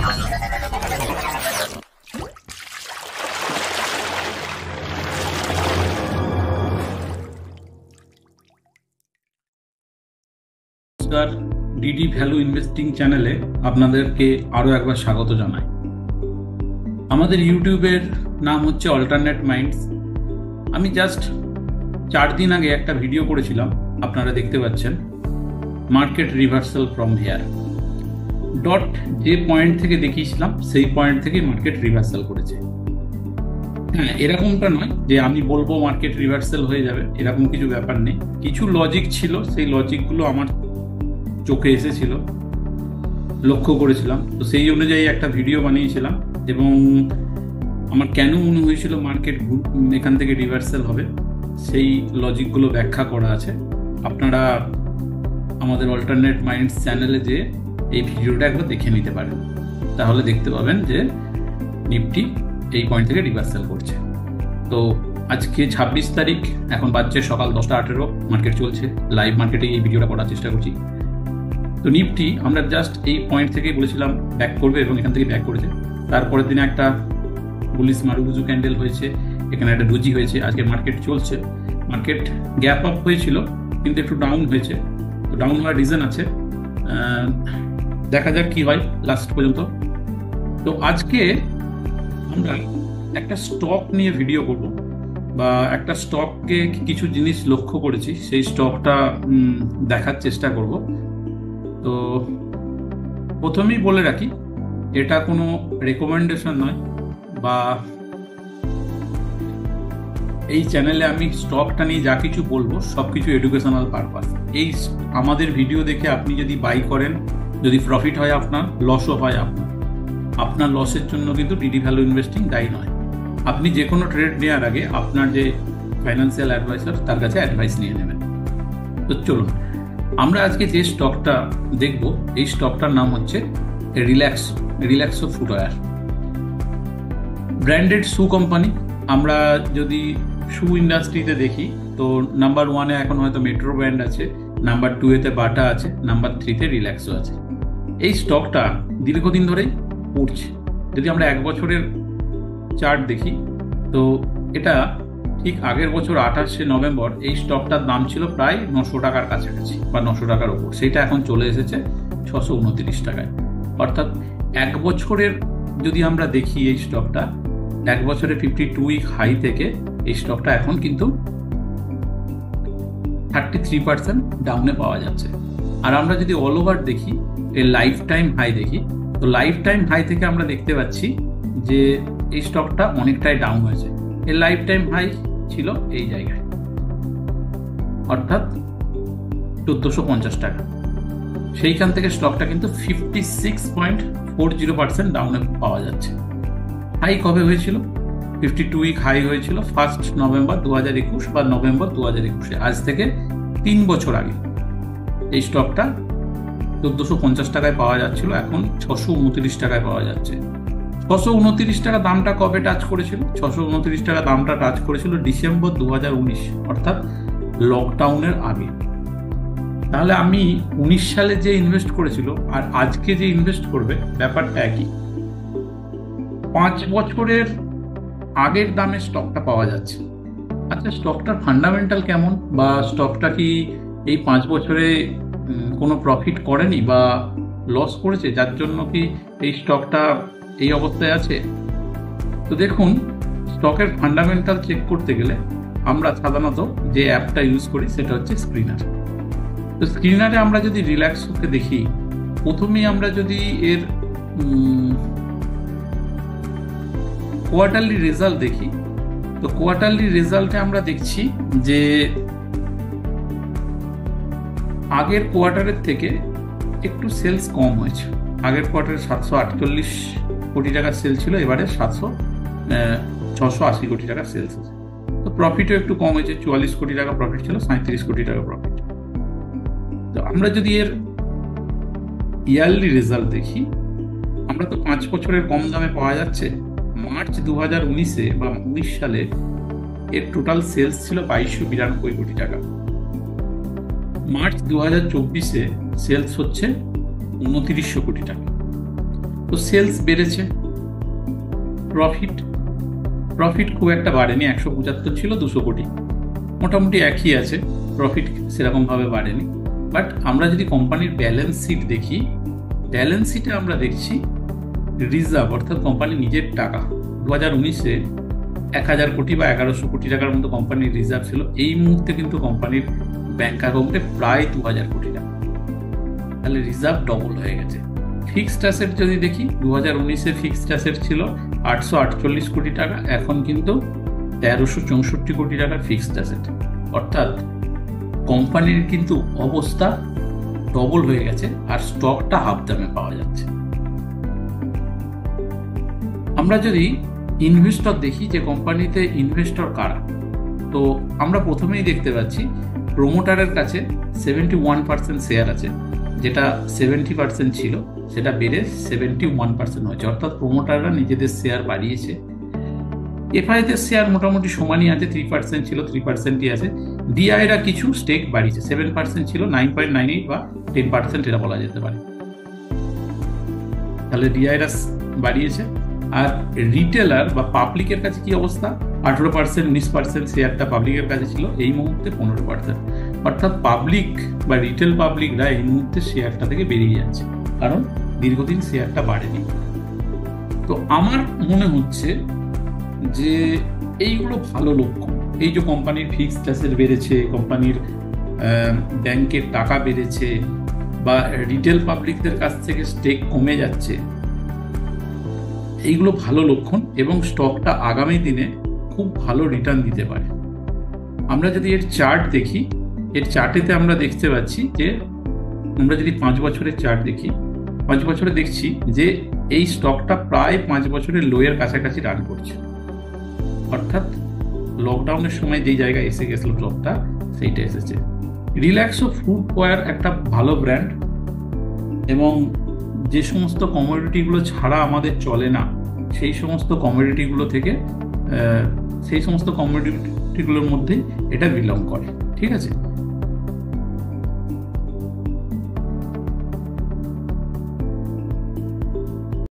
নমস্কার, DD value investing চ্যানেলে আপনাদেরকে আরও একবার স্বাগত জানাই। আমাদের ইউটিউবের নাম হচ্ছে অল্টারনেট মাইন্ডস। আমি জাস্ট 4 দিন আগে একটা ভিডিও করেছিলাম, আপনারা দেখতে পাচ্ছেন, market reversal from here. Dot যে পয়েন্ট থেকে দেখিয়েছিলাম সেই পয়েন্ট থেকে মার্কেট রিভার্সাল করেছে। হ্যাঁ, এরকমটা নয় যে আমি বলবো মার্কেট রিভার্সাল হয়ে যাবে, এরকম কিছু ব্যাপার নেই। কিছু লজিক ছিল, সেই লজিকগুলো আমার চোখে এসেছিল, লক্ষ্য করেছিলাম, তো সেই অনুযায়ী একটা ভিডিও বানিয়েছিলাম এবং আমার কেন মনে হয়েছিল মার্কেট এখান থেকে রিভার্সাল হবে সেই লজিকগুলো ব্যাখ্যা করা আছে। আপনারা আমাদের অল্টারনেট মাইন্ডস চ্যানেলে যে এই ভিডিওটা একবার দেখে নিতে পারেন, তাহলে দেখতে পাবেন যে নিফটি এই পয়েন্ট থেকে রিভার্সাল করছে। তো আজকে 26 তারিখ, এখন বাজছে সকাল 10টা 18, মার্কেট চলছে। লাইভ মার্কেটে এই ভিডিওটা করার চেষ্টা করছি। তো নিফটি আমরা জাস্ট এই পয়েন্ট থেকে বলেছিলাম ব্যাক করবে এবং এখান থেকে ব্যাক করেছে। তারপরের দিনে একটা বুলিশ মারুবুজু ক্যান্ডেল হয়েছে, এখানে একটা ডোজি হয়েছে। আজকে মার্কেট চলছে, মার্কেট গ্যাপ আপ হয়েছিল কিন্তু একটু ডাউন হয়েছে। তো ডাউন হওয়ার রিজন আছে, দেখা যাক কি হয় লাস্ট পর্যন্ত। তো আজকে আমরা একটা স্টক নিয়ে ভিডিও করব, বা একটা স্টককে কিছু জিনিস লক্ষ্য করেছি সেই স্টকটা দেখার চেষ্টা করব। তো প্রথমেই বলে রাখি, এটা কোনো রেকমেন্ডেশন নয়, বা এই চ্যানেলে আমি স্টকটা নিয়ে যা কিছু বলবো সব কিছু এডুকেশনাল পারপাস। এই আমাদের ভিডিও দেখে আপনি যদি বাই করেন, যদি প্রফিট হয় আপনার, লসও হয় আপনার লসের জন্য কিন্তু ডিডি ভ্যালু ইনভেস্টিং দায়ী নয়। আপনি যে কোনো ট্রেড নেওয়ার আগে আপনার যে ফাইন্যান্সিয়াল অ্যাডভাইসার তার কাছে অ্যাডভাইস নিয়ে নেবেন। তো চলুন, আমরা আজকে যে স্টকটা দেখব এই স্টকটার নাম হচ্ছে রিল্যাক্সো ফুটওয়্যার, ব্র্যান্ডেড শু কোম্পানি। আমরা যদি শু ইন্ডাস্ট্রিতে দেখি তো নাম্বার 1-এ এখন হয়তো মেট্রো ব্র্যান্ড আছে, নাম্বার 2-এতে বাটা আছে, নাম্বার 3-তে রিল্যাক্সো আছে। এই স্টকটা দীর্ঘদিন ধরেই পড়ছে। যদি আমরা 1 বছরের চার্ট দেখি তো এটা ঠিক আগের বছর 28শে নভেম্বর এই স্টকটার দাম ছিল প্রায় 900 টাকার কাছাকাছি বা 900 টাকার ওপর। সেইটা এখন চলে এসেছে 629 টাকায়। অর্থাৎ 1 বছরের যদি আমরা দেখি এই স্টকটা, 1 বছরে 52 উইক হাই থেকে এই স্টকটা এখন কিন্তু 33% ডাউনে পাওয়া যাচ্ছে। আর আমরা যদি অল ওভার দেখি, এই লাইফ টাইম হাই দেখি, তো লাইফ টাইম হাই থেকে আমরা দেখতে পাচ্ছি যে এই স্টকটা অনেকটাই ডাউন হয়েছে। এর লাইফ টাইম হাই ছিল এই জায়গায়, অর্থাৎ 1450 টাকা। সেইখান থেকে স্টকটা কিন্তু 56.40% ডাউনে পাওয়া যাচ্ছে। হাই কবে হয়েছিল? 52 উইক হাই হয়েছিল 1 নভেম্বর 2021 বা নভেম্বর 2021। আজ থেকে 3 বছর আগে এই স্টকটা 1450 টাকায় পাওয়া যাচ্ছিল, এখন 629 টাকায় পাওয়া যাচ্ছে। 629 টাকা দামটা কবে টাচ করেছিল? 629 টাকা দামটা টাচ করেছিল ডিসেম্বর 2019, অর্থাৎ লকডাউনের আগে। তাহলে আমি 19 সালে যে ইনভেস্ট করেছিল আর আজকে যে ইনভেস্ট করবে, ব্যাপারটা একই। 5 বছরের আগের দামে স্টকটা পাওয়া যাচ্ছে। আচ্ছা, স্টকটার ফান্ডামেন্টাল কেমন, বা স্টকটা কি এই 5 বছরে কোনো প্রফিট করেনি বা লস করেছে, যার জন্য কি এই স্টকটা এই অবস্থায় আছে? তো দেখুন, স্টকের ফান্ডামেন্টাল চেক করতে গেলে আমরা সাধারণত যে অ্যাপটা ইউজ করি সেটা হচ্ছে স্ক্রিনার। তো স্ক্রিনারে আমরা যদি রিল্যাক্সোকে দেখি, প্রথমেই আমরা যদি এর কোয়ার্টারলি রেজাল্ট দেখি, তো কোয়ার্টারলি রেজাল্টে আমরা দেখছি যে আগের কোয়ার্টারের থেকে একটু সেলস কম হয়েছে। আগের কোয়ার্টারে 748 কোটি টাকার সেল ছিল, এবারে 680 কোটি টাকার সেলস আছে। তো প্রফিটও একটু কম হয়েছে, 44 কোটি টাকা প্রফিট ছিল, 37 কোটি টাকা প্রফিট। তো আমরা যদি এর ইয়ারলি রেজাল্ট দেখি, আমরা তো 5 বছরের কম দামে পাওয়া যাচ্ছে। মার্চ 2019-এ বা 19 সালে এর টোটাল সেলস ছিল 2292 কোটি টাকা। মার্চ 2024-এ সেলস হচ্ছে 2900 কোটি টাকা। তো সেলস বেড়েছে, প্রফিট প্রফিট খুব একটা বাড়েনি, 175 ছিল 200 কোটি, মোটামুটি একই আছে, প্রফিট সেরকমভাবে বাড়েনি। বাট আমরা যদি কোম্পানির ব্যালেন্স শিট দেখি, ব্যালেন্স শিটে আমরা দেখছি রিজার্ভ অর্থাৎ কোম্পানির নিজের টাকা 2019-এ 1000 কোটি বা 1100 কোটি টাকার মতো কোম্পানির রিজার্ভ ছিল। এই মুহূর্তে কিন্তু কোম্পানির ব্যাংক অ্যাকাউন্টে প্রায় 2000 কোটি টাকা, তাহলে রিজার্ভ ডবল হয়ে গেছে। ফিক্সড অ্যাসেট যদি দেখি, 2019-এ ফিক্সড অ্যাসেট ছিল 848 কোটি টাকা, এখন কিন্তু 1364 কোটি টাকার ফিক্সড অ্যাসেট, অর্থাৎ কোম্পানির কিন্তু অবস্থা ডবল হয়ে গেছে আর স্টকটা হাফ দামে পাওয়া যাচ্ছে। আমরা যদি ইনভেস্টর দেখি যে কোম্পানিতে ইনভেস্টর কারা, তো আমরা প্রথমেই দেখতে পাচ্ছি প্রোমোটারের কাছে 71% শেয়ার আছে, যেটা 70% ছিল, সেটা বেড়ে 71% হয়েছে, অর্থাৎ প্রোমোটাররা নিজেদের শেয়ার বাড়িয়েছে। এফআইদের শেয়ার মোটামুটি সমানই আছে, 3% ছিল, 3%ই আছে। ডিআইরা কিছু স্টেক বাড়িয়েছে, 7% ছিল, 9.98 বা 10% এটা বলা যেতে পারে, তাহলে ডিআইরা বাড়িয়েছে। আর রিটেলার বা পাবলিকের কাছে কি অবস্থা, 18%, 19% শেয়ারটা পাবলিকের কাছে ছিল, এই মুহূর্তে 15%, অর্থাৎ পাবলিক বা রিটেল পাবলিকরা এই মুহূর্তে শেয়ারটা থেকে বেরিয়ে যাচ্ছে, কারণ দীর্ঘদিন শেয়ারটা বাড়েনি। তো আমার মনে হচ্ছে যে এইগুলো ভালো লক্ষণ, এই যে কোম্পানির ফিক্সড অ্যাসেট বেড়েছে, কোম্পানির ব্যাংকের টাকা বেড়েছে, বা রিটেল পাবলিকদের কাছ থেকে স্টেক কমে যাচ্ছে, এইগুলো ভালো লক্ষণ এবং স্টকটা আগামী দিনে খুব ভালো রিটার্ন দিতে পারে। আমরা যদি এর চার্ট দেখি, এর চার্টেতে আমরা দেখতে পাচ্ছি যে আমরা যদি 5 বছরের চার্ট দেখি, 5 বছরে দেখছি যে এই স্টকটা প্রায় 5 বছরের লোয়ের কাছাকাছি রান করছে, অর্থাৎ লকডাউনের সময় যেই জায়গায় এসে গেছিল স্টকটা, সেইটা এসেছে। রিল্যাক্সো ফুটওয়্যার একটা ভালো ব্র্যান্ড, এবং যে সমস্ত কমোডিটিগুলো ছাড়া আমাদের চলে না, সেই সমস্ত কমোডিটিগুলো থেকে সেই সমস্ত কমোডিটিগুলোর মধ্যে এটা বিলং করে, ঠিক আছে।